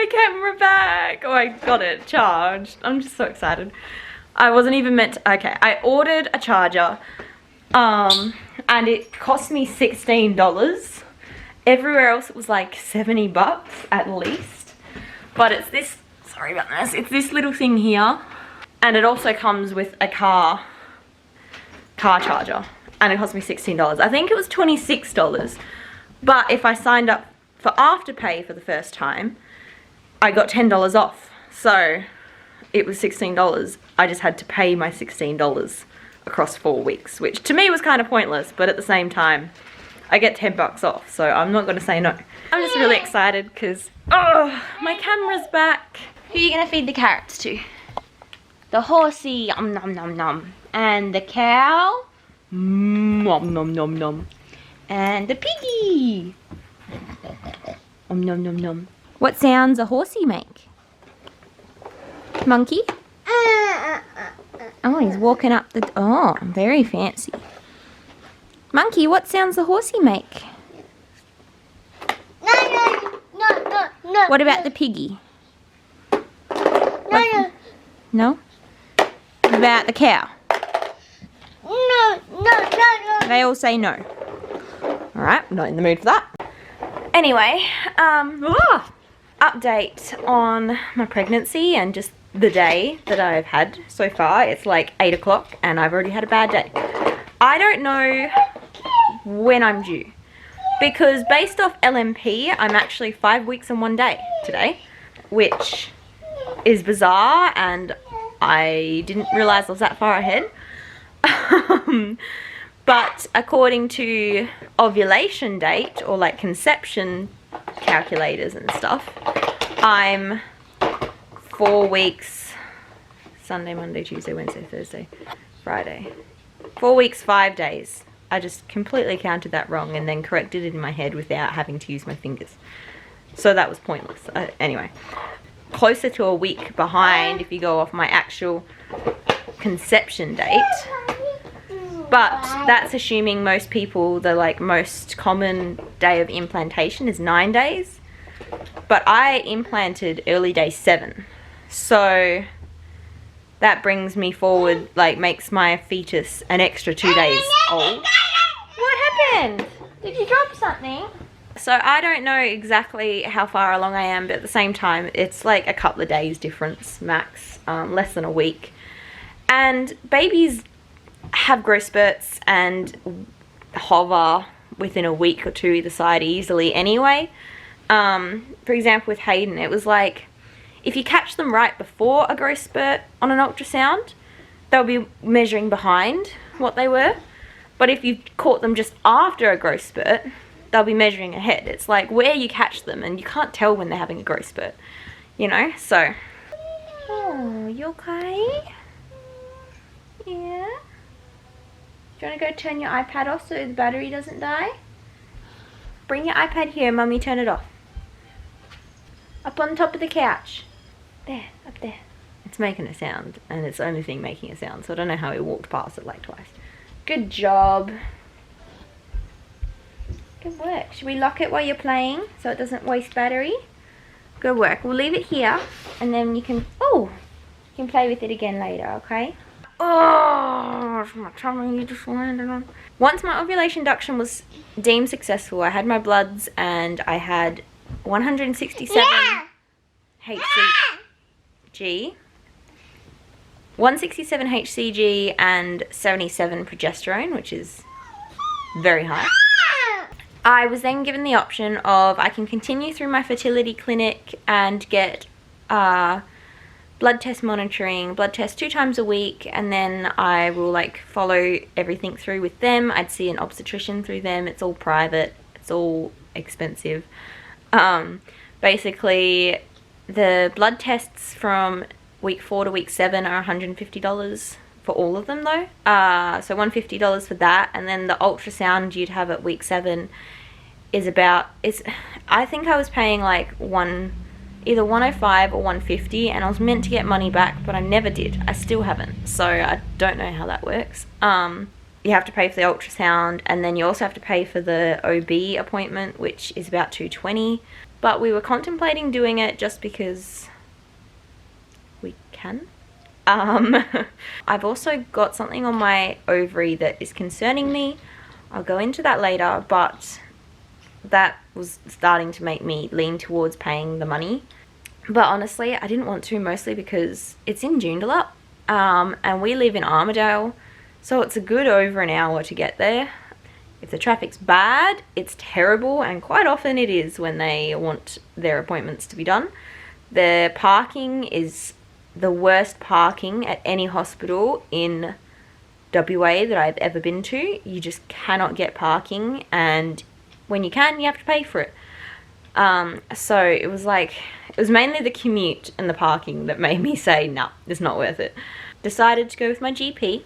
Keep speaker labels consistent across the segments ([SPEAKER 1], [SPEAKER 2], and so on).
[SPEAKER 1] my camera back. Oh, I got it charged. I'm just so excited. I wasn't even meant to, okay, I ordered a charger, and it cost me $16. Everywhere else it was like 70 bucks at least. But it's this, sorry about this, it's this little thing here. And it also comes with a car charger. And it cost me $16. I think it was $26. But if I signed up for Afterpay for the first time, I got $10 off. So it was $16. I just had to pay my $16 across 4 weeks, which to me was kind of pointless, but at the same time, I get 10 bucks off, so I'm not going to say no. I'm just really excited because, oh, my camera's back.
[SPEAKER 2] Who are you going to feed the carrots to? The horsey, nom nom nom nom. And the cow, nom nom nom nom. And the piggy, nom nom nom nom. What sounds a horsey make? Monkey? Oh, he's walking up the, oh, very fancy. Monkey, what sounds the horsey make?
[SPEAKER 3] No.
[SPEAKER 2] What about the piggy? No? What about the cow?
[SPEAKER 3] No.
[SPEAKER 2] They all say no.
[SPEAKER 1] Alright, I'm not in the mood for that. Anyway, update on my pregnancy and just the day that I've had so far. It's like 8 o'clock and I've already had a bad day. I don't know when I'm due because based off LMP, I'm actually 5 weeks and 1 day today, which is bizarre and I didn't realize I was that far ahead. But according to ovulation date or like conception calculators and stuff, I'm 4 weeks, Sunday, Monday, Tuesday, Wednesday, Thursday, Friday. 4 weeks, 5 days. I just completely counted that wrong and then corrected it in my head without having to use my fingers. So that was pointless. Anyway, closer to a week behind if you go off my actual conception date. But that's assuming most people, the like most common day of implantation is 9 days. But I implanted early day 7. So that brings me forward, like makes my fetus an extra 2 days old.
[SPEAKER 2] What happened? Did you drop something?
[SPEAKER 1] So I don't know exactly how far along I am, but at the same time, it's like a couple of days difference max, less than a week. And babies have growth spurts and hover within a week or two either side easily anyway. For example, with Hayden, it was like, if you catch them right before a growth spurt on an ultrasound, they'll be measuring behind what they were. But if you caught them just after a growth spurt, they'll be measuring ahead. It's like where you catch them and you can't tell when they're having a growth spurt, you know, so.
[SPEAKER 2] Oh, you okay? Yeah? Do you want to go turn your iPad off so the battery doesn't die? Bring your iPad here, Mummy, turn it off. Up on top of the couch. There, up there.
[SPEAKER 1] It's making a sound, and it's the only thing making a sound, so I don't know how it walked past it like twice.
[SPEAKER 2] Good job. Good work. Should we lock it while you're playing so it doesn't waste battery? Good work. We'll leave it here, and then you can, you can play with it again later, okay?
[SPEAKER 1] Oh, my tummy you just landed on. Once my ovulation induction was deemed successful, I had my bloods and I had 167 HCG, 167 HCG and 77 progesterone, which is very high. I was then given the option of I can continue through my fertility clinic and get blood test monitoring, blood test 2 times a week, and then I will like follow everything through with them. I'd see an obstetrician through them. It's all private. It's all expensive. Basically, the blood tests from week 4 to week 7 are $150 for all of them though. So $150 for that, and then the ultrasound you'd have at week 7 is about, I think I was paying like either 105 or 150, and I was meant to get money back, but I never did. I still haven't, so I don't know how that works. You have to pay for the ultrasound, and then you also have to pay for the OB appointment, which is about $220. but we were contemplating doing it just because we can. I've also got something on my ovary that is concerning me. I'll go into that later, but that was starting to make me lean towards paying the money. But honestly, I didn't want to, mostly because it's in Joondalup, and we live in Armidale, so it's a good over an hour to get there. If the traffic's bad, it's terrible, and quite often it is when they want their appointments to be done. The parking is the worst parking at any hospital in WA that I've ever been to. You just cannot get parking, and when you can, you have to pay for it. So it was mainly the commute and the parking that made me say, nah, it's not worth it. Decided to go with my GP,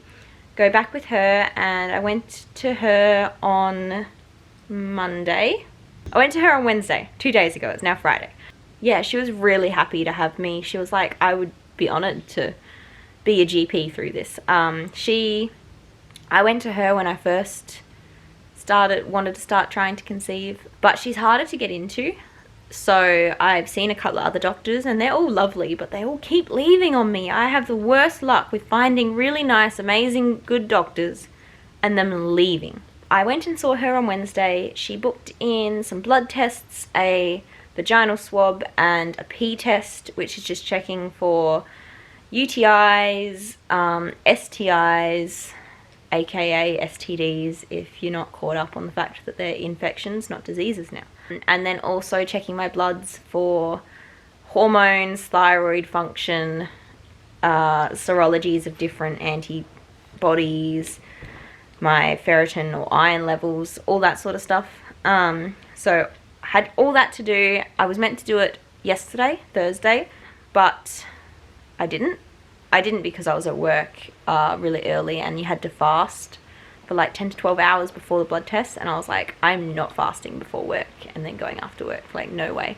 [SPEAKER 1] go back with her, and I went to her on Monday. I went to her on Wednesday, 2 days ago. It's now Friday. Yeah, she was really happy to have me. She was like, I would be honoured to be a GP through this. I went to her when I first wanted to start trying to conceive, but she's harder to get into. So I've seen a couple of other doctors and they're all lovely, but they all keep leaving on me. I have the worst luck with finding really nice, amazing, good doctors and them leaving. I went and saw her on Wednesday. She booked in some blood tests, a vaginal swab and a pee test, which is just checking for UTIs, STIs, aka STDs, if you're not caught up on the fact that they're infections, not diseases now. And then also checking my bloods for hormones, thyroid function, serologies of different antibodies, my ferritin or iron levels, all that sort of stuff. So I had all that to do. I was meant to do it yesterday, Thursday, but I didn't. I didn't because I was at work really early, and you had to fast for like 10 to 12 hours before the blood test, and I was like, I'm not fasting before work and then going after work. Like, no way.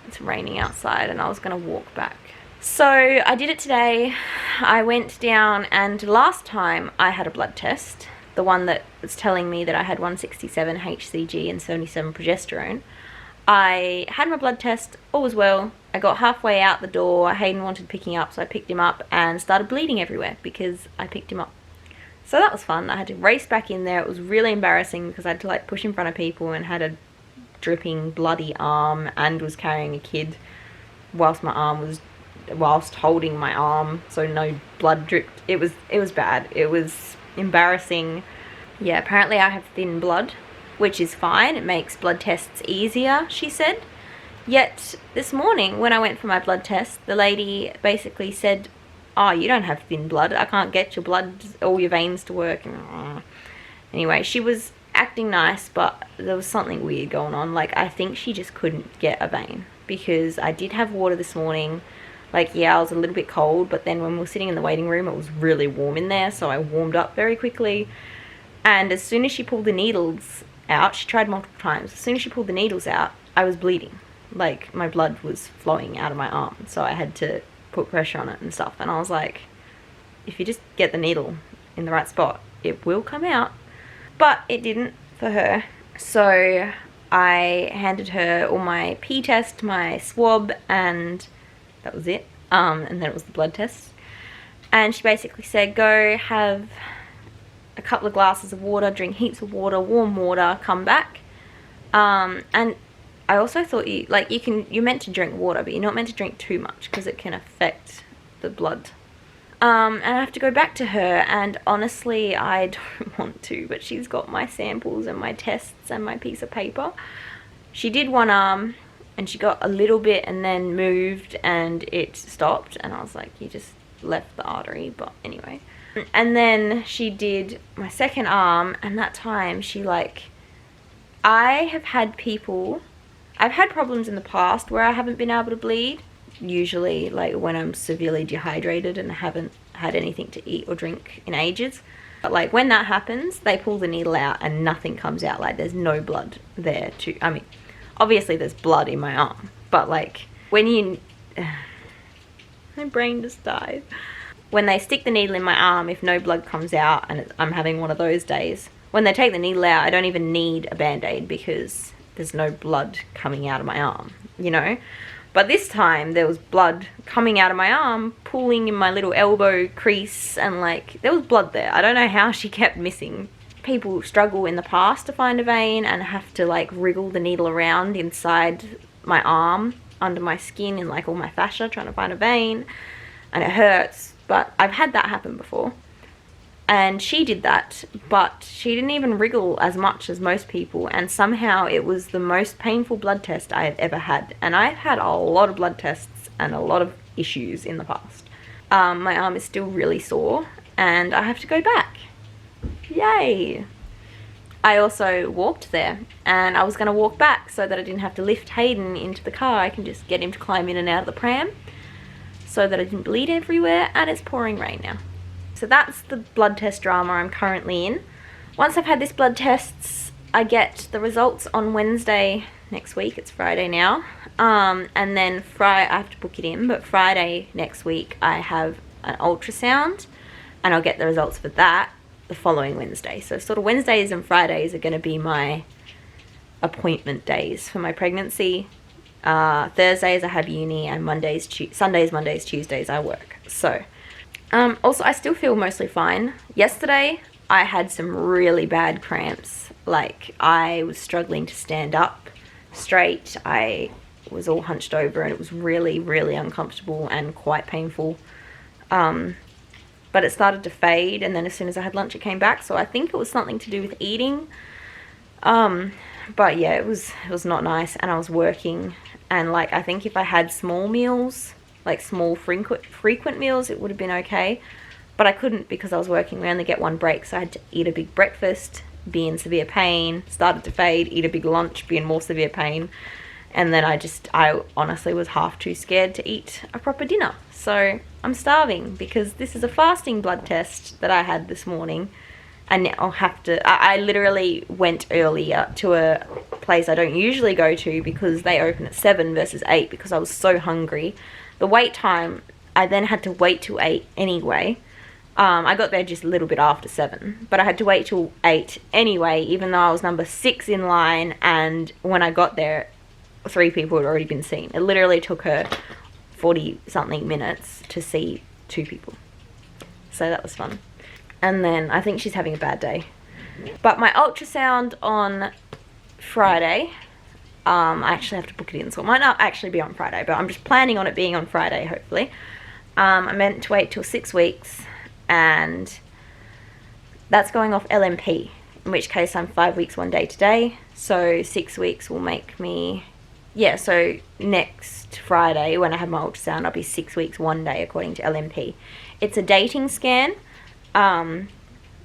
[SPEAKER 1] It's raining outside and I was going to walk back. So I did it today. I went down, and last time I had a blood test, the one that was telling me that I had 167 HCG and 77 progesterone, I had my blood test, all was well. I got halfway out the door, Hayden wanted picking up, so I picked him up and started bleeding everywhere because I picked him up. So that was fun. I had to race back in there. It was really embarrassing because I had to like push in front of people and had a dripping bloody arm and was carrying a kid whilst holding my arm, so no blood dripped. It was bad. It was embarrassing. Yeah, apparently I have thin blood, which is fine. It makes blood tests easier, she said. Yet this morning when I went for my blood test, the lady basically said, oh, you don't have thin blood. I can't get your blood, all your veins to work. Anyway, she was acting nice, but there was something weird going on. Like, I think she just couldn't get a vein, because I did have water this morning. Like, yeah, I was a little bit cold, but then when we were sitting in the waiting room, it was really warm in there, so I warmed up very quickly. And as soon as she pulled the needles out, she tried multiple times. As soon as she pulled the needles out, I was bleeding. Like, my blood was flowing out of my arm, so I had to put pressure on it and stuff. And I was like, if you just get the needle in the right spot, it will come out. But it didn't for her. So I handed her all my pee test, my swab, and that was it. And then it was the blood test. And she basically said, go have a couple of glasses of water, drink heaps of water, warm water, come back. And I also thought you're meant to drink water, but you're not meant to drink too much because it can affect the blood. And I have to go back to her, and honestly, I don't want to, but she's got my samples and my tests and my piece of paper. She did one arm, and she got a little bit and then moved, and it stopped, and I was like, you just left the artery, but anyway. And then she did my second arm, and that time she I've had problems in the past where I haven't been able to bleed. Usually like when I'm severely dehydrated and haven't had anything to eat or drink in ages. But like when that happens, they pull the needle out and nothing comes out. Like there's no blood there I mean, obviously there's blood in my arm, but like when my brain just died. When they stick the needle in my arm, if no blood comes out and I'm having one of those days, when they take the needle out, I don't even need a band-aid because there's no blood coming out of my arm, you know. But this time there was blood coming out of my arm, pooling in my little elbow crease, and like there was blood there. I don't know how she kept missing. People struggle in the past to find a vein and have to like wriggle the needle around inside my arm under my skin and like all my fascia trying to find a vein, and it hurts. But I've had that happen before, and she did that, but she didn't even wriggle as much as most people, and somehow it was the most painful blood test I have ever had. And I've had a lot of blood tests and a lot of issues in the past. My arm is still really sore and I have to go back. Yay! I also walked there, and I was going to walk back so that I didn't have to lift Hayden into the car. I can just get him to climb in and out of the pram so that I didn't bleed everywhere, and it's pouring rain now. So that's the blood test drama I'm currently in. Once I've had this blood tests, I get the results on Wednesday next week. It's Friday now. And then I have to book it in, but Friday next week I have an ultrasound, and I'll get the results for that the following Wednesday. So sort of Wednesdays and Fridays are going to be my appointment days for my pregnancy. Thursdays I have uni, and Sundays, Mondays, Tuesdays I work. So also I still feel mostly fine. Yesterday I had some really bad cramps. Like I was struggling to stand up straight. I was all hunched over and it was really, really uncomfortable and quite painful. But it started to fade, and then as soon as I had lunch it came back, so I think it was something to do with eating. But yeah, it was not nice, and I was working, and like I think if I had small meals, like small frequent meals, it would have been okay. But I couldn't because I was working. We only get one break, so I had to eat a big breakfast, be in severe pain, started to fade, eat a big lunch, be in more severe pain. And then I honestly was half too scared to eat a proper dinner. So I'm starving because this is a fasting blood test that I had this morning. And I'll have to, I literally went earlier to a place I don't usually go to because they open at 7 versus 8 because I was so hungry. The wait time, I then had to wait till 8 anyway. I got there just a little bit after 7, but I had to wait till 8 anyway, even though I was number 6 in line, and when I got there, 3 people had already been seen. It literally took her 40 something minutes to see 2 people. So that was fun. And then I think she's having a bad day. But my ultrasound on Friday, I actually have to book it in, so it might not actually be on Friday, but I'm just planning on it being on Friday, hopefully. I meant to wait till 6 weeks, and that's going off LMP, in which case I'm 5 weeks 1 day today, so 6 weeks will make me, yeah, so next Friday when I have my ultrasound I'll be 6 weeks 1 day according to LMP. It's a dating scan,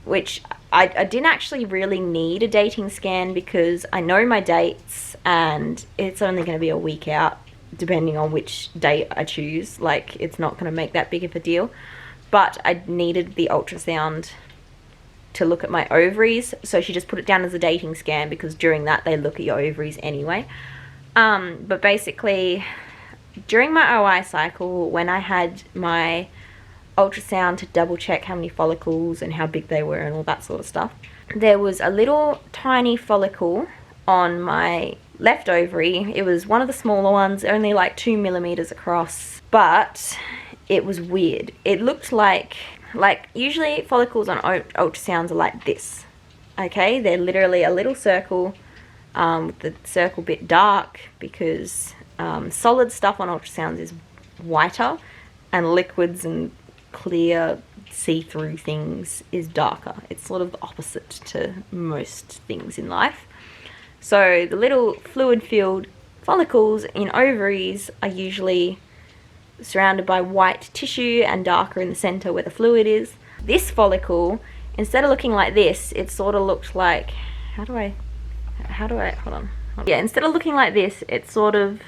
[SPEAKER 1] which I didn't actually really need a dating scan because I know my dates and it's only going to be a week out depending on which date I choose. Like, it's not going to make that big of a deal. But I needed the ultrasound to look at my ovaries, so she just put it down as a dating scan because during that they look at your ovaries anyway. But basically, during my OI cycle, when I had my ultrasound to double check how many follicles and how big they were and all that sort of stuff, there was a little tiny follicle on my left ovary. It was one of the smaller ones, only like 2 millimeters across, but it was weird. It looked like usually follicles on ultrasounds are like this, okay? They're literally a little circle, with the circle bit dark because solid stuff on ultrasounds is whiter and liquids and clear see-through things is darker. It's sort of the opposite to most things in life. So the little fluid-filled follicles in ovaries are usually surrounded by white tissue and darker in the center where the fluid is. This follicle, instead of looking like this, it sort of looked like, how do I, hold on. Yeah, instead of looking like this, it sort of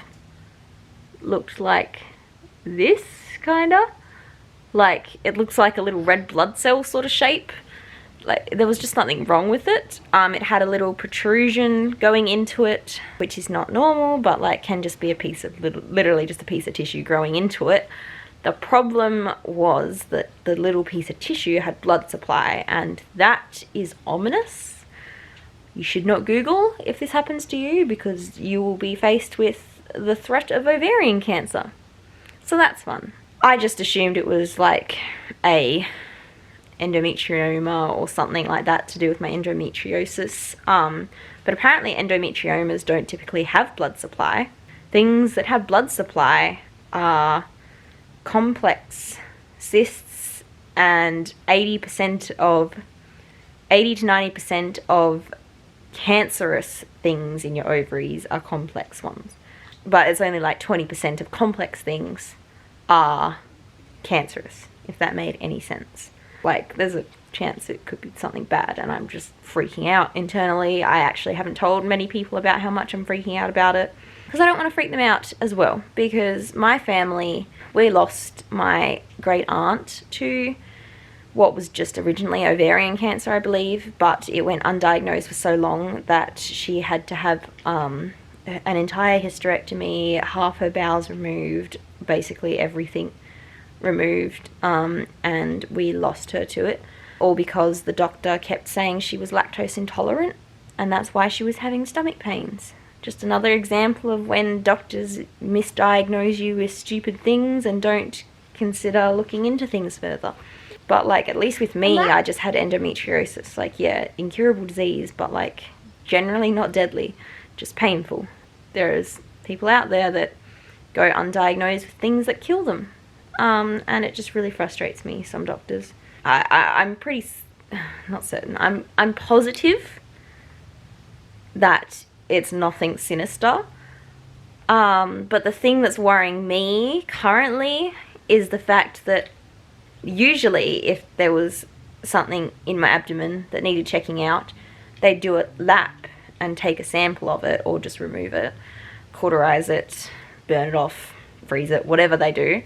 [SPEAKER 1] looked like this, kinda. Like, it looks like a little red blood cell sort of shape. Like, there was just nothing wrong with it. It had a little protrusion going into it, which is not normal, but like can just be a piece of, literally just a piece of tissue growing into it. The problem was that the little piece of tissue had blood supply, and that is ominous You should not Google if this happens to you, because you will be faced with the threat of ovarian cancer. So that's fun. I just assumed it was like a endometrioma or something like that to do with my endometriosis. But apparently endometriomas don't typically have blood supply. Things that have blood supply are complex cysts, and 80 to 90% of cancerous things in your ovaries are complex ones. But it's only like 20% of complex things are cancerous, if that made any sense. Like, there's a chance it could be something bad, and I'm just freaking out internally. I actually haven't told many people about how much I'm freaking out about it, because I don't want to freak them out as well, because my family, we lost my great aunt to what was just originally ovarian cancer, I believe, but it went undiagnosed for so long that she had to have an entire hysterectomy, half her bowels removed, basically everything removed, and we lost her to it, all because the doctor kept saying she was lactose intolerant, and that's why she was having stomach pains. Just another example of when doctors misdiagnose you with stupid things and don't consider looking into things further. But like, at least with me, I just had endometriosis. Like, yeah, incurable disease, but like generally not deadly, just painful. There's people out there that go undiagnosed with things that kill them. And it just really frustrates me, some doctors. I'm pretty, not certain, I'm positive that it's nothing sinister. But the thing that's worrying me currently is the fact that usually if there was something in my abdomen that needed checking out, they'd do a lap and take a sample of it, or just remove it, cauterize it, burn it off, freeze it, whatever they do,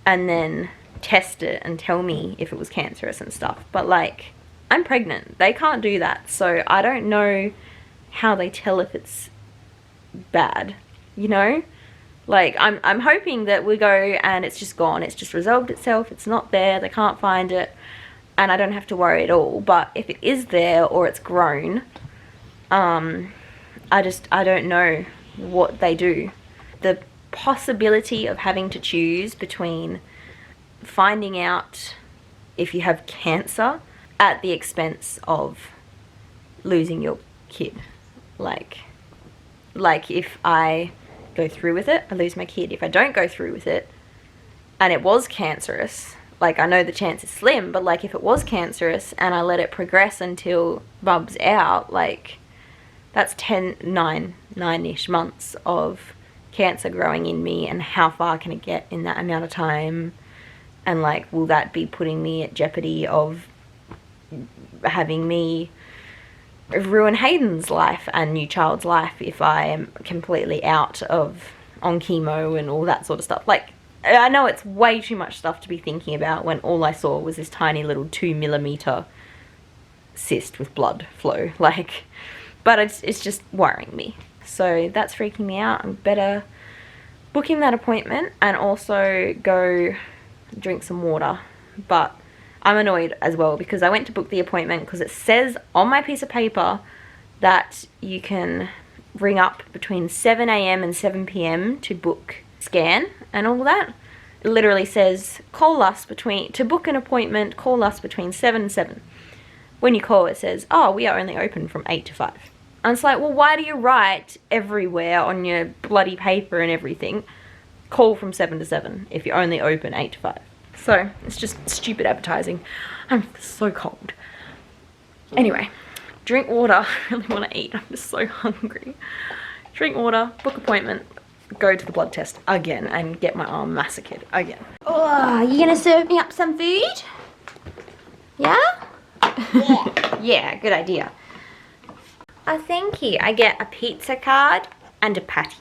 [SPEAKER 1] and then test it and tell me if it was cancerous and stuff. But like, I'm pregnant, they can't do that, so I don't know how they tell if it's bad, you know? Like, I'm hoping that we go and it's just gone, it's just resolved itself, it's not there, they can't find it, and I don't have to worry at all. But if it is there or it's grown, I don't know what they do. The possibility of having to choose between finding out if you have cancer at the expense of losing your kid. Like if I go through with it, I lose my kid. If I don't go through with it and it was cancerous, like, I know the chance is slim, but like, if it was cancerous and I let it progress until Bub's out, like, that's 9-ish months of cancer growing in me, and how far can it get in that amount of time? And like, will that be putting me at jeopardy of having me ruin Hayden's life and new child's life if I am completely out on chemo and all that sort of stuff? Like, I know it's way too much stuff to be thinking about when all I saw was this tiny little 2mm cyst with blood flow, like, but it's just worrying me. So that's freaking me out. I'm better booking that appointment and also go drink some water. But I'm annoyed as well because I went to book the appointment because it says on my piece of paper that you can ring up between 7 AM and 7 PM to book scan and all that. It literally says, to book an appointment, call us between 7 and 7. When you call, it says, oh, we are only open from 8 to 5. And it's like, well, why do you write everywhere on your bloody paper and everything, call from 7 to 7 if you're only open 8 to 5? So, it's just stupid advertising. I'm so cold. Anyway, drink water. I really want to eat. I'm just so hungry. Drink water, book appointment, go to the blood test again and get my arm massacred again.
[SPEAKER 2] Oh, are you gonna serve me up some food? Yeah?
[SPEAKER 3] Yeah.
[SPEAKER 1] Yeah, good idea.
[SPEAKER 2] Oh, thank you. I get a pizza card and a patty.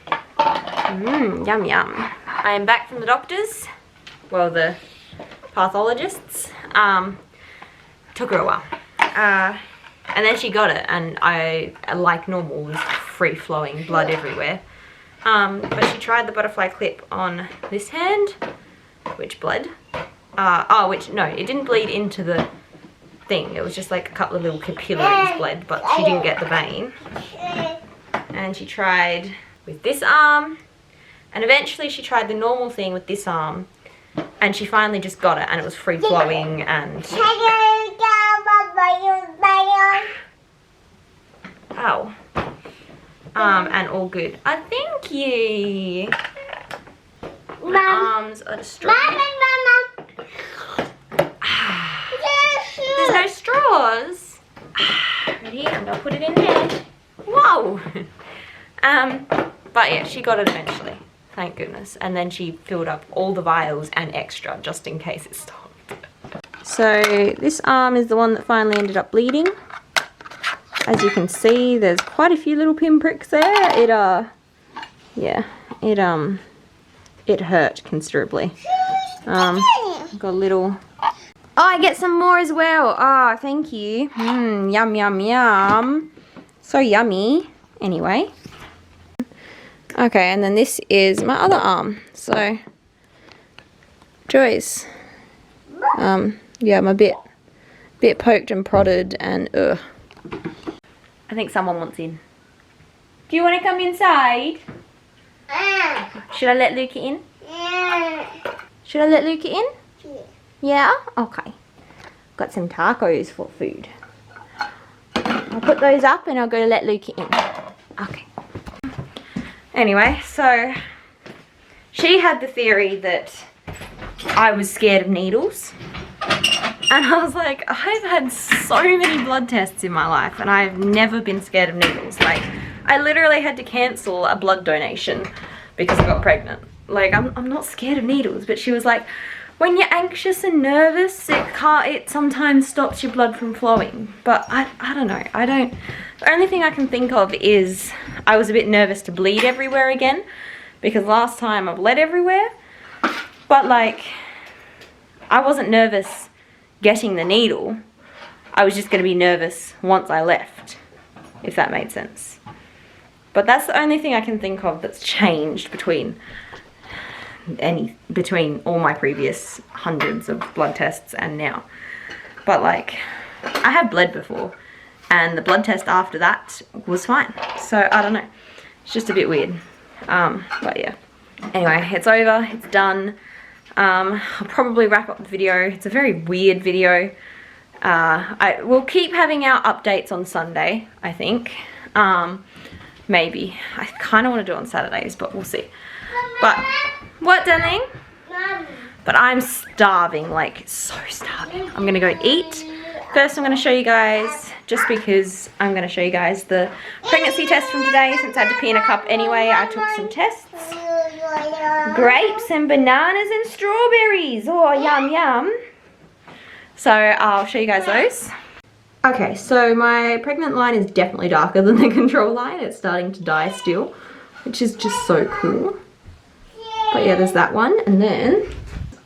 [SPEAKER 1] Yum yum. I am back from the doctors. Well, the pathologists. Took her a while. And then she got it, and I, like normal, was free-flowing blood everywhere. But she tried the butterfly clip on this hand, which bled. No, it didn't bleed into the thing. It was just like a couple of little capillaries bled, but she didn't get the vein. And she tried with this arm, and eventually she tried the normal thing with this arm, and she finally just got it, and it was free flowing and ow. And all good. I think you. My arms are destroyed. There's no straws. Ready? I'm gonna put it in there. Whoa. But yeah, she got it eventually. Thank goodness. And then she filled up all the vials and extra just in case it stopped. So this arm is the one that finally ended up bleeding. As you can see, there's quite a few little pinpricks there. It hurt considerably. Got a little. Oh, I get some more as well. Oh, thank you. Yum, yum, yum. So yummy. Anyway. Okay, and then this is my other arm. So, Joyce. Yeah, I'm a bit poked and prodded and ugh. I think someone wants in. Do you want to come inside? Should I let Luca in? Should I let Luca in? Yeah? Okay. Got some tacos for food. I'll put those up and I'll go let Luca in. Okay. Anyway, so she had the theory that I was scared of needles. And I was like, I've had so many blood tests in my life and I've never been scared of needles. Like, I literally had to cancel a blood donation because I got pregnant. Like, I'm not scared of needles, but she was like, when you're anxious and nervous, it sometimes stops your blood from flowing. But I don't know. The only thing I can think of is I was a bit nervous to bleed everywhere again because last time I bled everywhere. But like, I wasn't nervous getting the needle. I was just going to be nervous once I left, if that made sense. But that's the only thing I can think of that's changed between all my previous hundreds of blood tests and now. But like, I have bled before and the blood test after that was fine. So I don't know, it's just a bit weird. But yeah, anyway, it's over, it's done. I'll probably wrap up the video. It's a very weird video. I will keep having our updates on Sunday, I think. Maybe. I kind of want to do it on Saturdays, but we'll see. But, what, darling? But I'm starving, like, so starving. I'm going to go eat. First, I'm going to show you guys, just because I'm going to show you guys the pregnancy test from today. Since I had to pee in a cup anyway, I took some tests. Grapes and bananas and strawberries. Oh, yum, yum. So, I'll show you guys those. Okay, so my pregnant line is definitely darker than the control line. It's starting to die still, which is just so cool. But yeah, there's that one. And then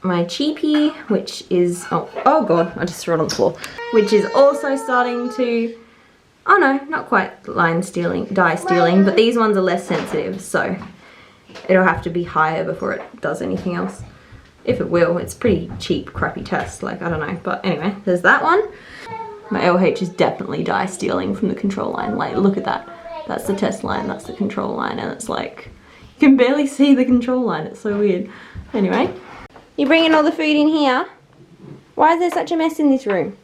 [SPEAKER 1] my cheapie, which is, oh god, I just threw it on the floor. Which is also starting to, oh no, not quite dye stealing, but these ones are less sensitive, so it'll have to be higher before it does anything else. If it will, it's pretty cheap, crappy test, like, I don't know. But anyway, there's that one. My LH is definitely dye stealing from the control line. Like, look at that. That's the test line, that's the control line, and it's like, you can barely see the control line. It's so weird. Anyway, you bringing all the food in here? Why is there such a mess in this room?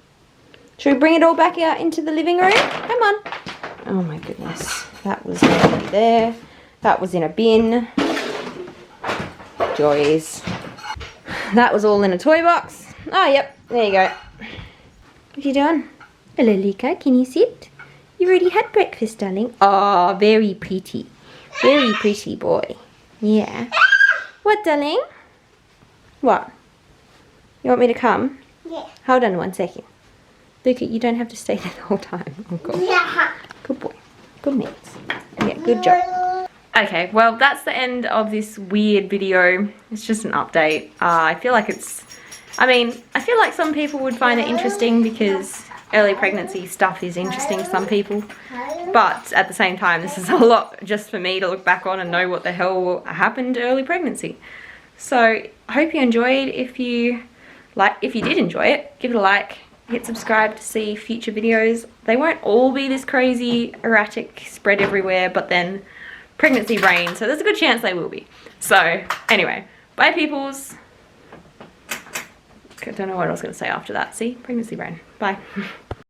[SPEAKER 1] Should we bring it all back out into the living room? Come on. Oh my goodness. That was already there. That was in a bin. Joys. That was all in a toy box. Oh, yep. There you go. What are you doing? Hello, Luca. Can you sit? You already had breakfast, darling. Oh, very pretty. Very pretty boy. Yeah. What, darling? What? You want me to come?
[SPEAKER 3] Yeah.
[SPEAKER 1] Hold on 1 second. Luca, you don't have to stay there the whole time. Oh, God.
[SPEAKER 3] Yeah.
[SPEAKER 1] Good boy. Good mates. Yeah, good job. Okay, well, that's the end of this weird video. It's just an update. I feel like I feel like some people would find it interesting because early pregnancy stuff is interesting to some people. But at the same time, this is a lot just for me to look back on and know what the hell happened early pregnancy. So, I hope you enjoyed. If you did enjoy it, give it a like. hit subscribe to see future videos. They won't all be this crazy, erratic, spread everywhere, but then pregnancy brain, so there's a good chance they will be. So anyway, bye peoples. I don't know what I was going to say after that. See, pregnancy brain. Bye.